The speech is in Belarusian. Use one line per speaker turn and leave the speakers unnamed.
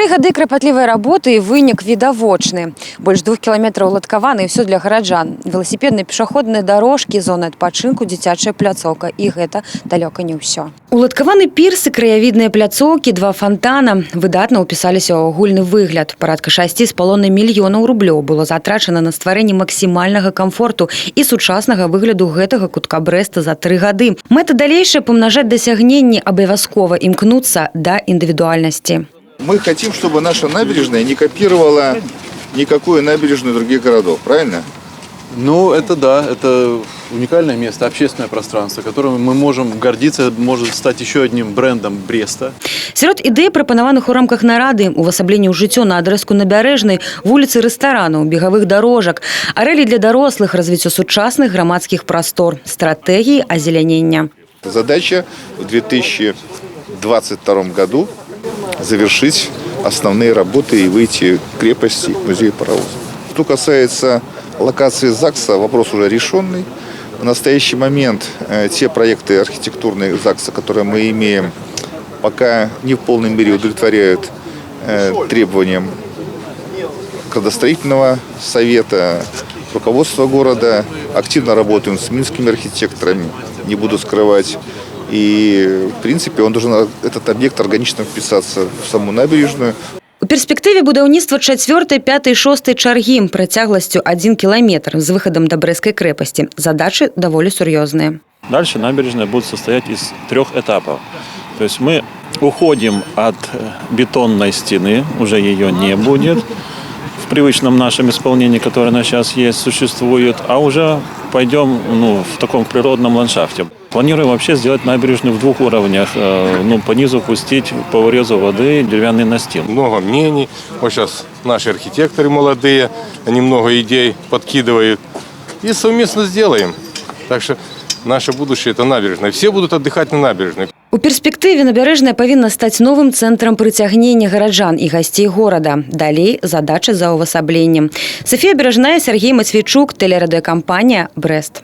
3 гады крапатлівай работы і вынік відавочны. Больш 2 кіламетраў уладкаваны, і ўсё для гараджан. Веласіпедныя пешаходныя дарожкі, зоны адпачынку, дзіцячая пляцоўка. І гэта далёка не ўсё. Уладкаваны пірсы, краявідныя пляцоўкі, 2 фантана выдатна ўпісаліся ў агульны выгляд. Парадка 6,5 мільёнаў рублёў было затрачана на стварэнне максімальнага камфорту і сучаснага выгляду гэтага кутка Брэста за 3 гады. Мэта далейшая памнажаць дасягненні, абавязкова імкнуцца да індывідуальнасці.
Мы хотим, чтобы наша набережная не копировала никакую набережную других городов, правильно?
Ну, это да, это уникальное место, общественное пространство, которым мы можем гордиться, может стать еще одним брендом Бреста.
Сярод ідэй, прапанаваных у рамках нарады, увасабленне ў жыццё на адрэзку Набярэжнай, вуліцы рэстаранаў, бегавых дарожак, арэлі для дарослых, развіццё сучасных грамадскіх прастор, стратэгіі азелянення.
Задача в 2022 году завершить основные работы и выйти к крепости музея паровоза. Что касается локации ЗАГСа, вопрос уже решенный. В настоящий момент те проекты архитектурные ЗАГСа, которые мы имеем, пока не в полной мере удовлетворяют требованиям градостроительного совета, руководства города. Активно работаем с минскими архитекторами, не буду скрывать. И, в принципе, он должен, этот объект, органично вписаться в саму набережную.
У перспектыве будаўніцтва 4-й, 5-й, 6-й чаргі працягласцю 1 кіламетр з выхадам да Брэсцкай крэпасці. Задачы даволі сур'ёзныя.
Дальше набережная будет состоять из 3 этапов. То есть мы уходим от бетонной стены, уже ее не будет в привычном нашем исполнении, которое на сейчас есть, существует, а уже пойдем в таком природном ландшафте. Планируем вообще сделать набережную в 2 уровнях. По низу пустить по вырезу воды деревянный настил.
Много мнений. Вот сейчас наши архитекторы молодые, они много идей подкидывают. И совместно сделаем. Так что наше будущее – это набережная. Все будут отдыхать на набережной.
У перспектыве Набярэжная павінна стаць новым цэнтрам прыцягнення гараджан і гасцей горада. Далей задача за ўвасабленнем. Софія Бережная, Сергей Матвейчук, телерадиокомпания «Брест».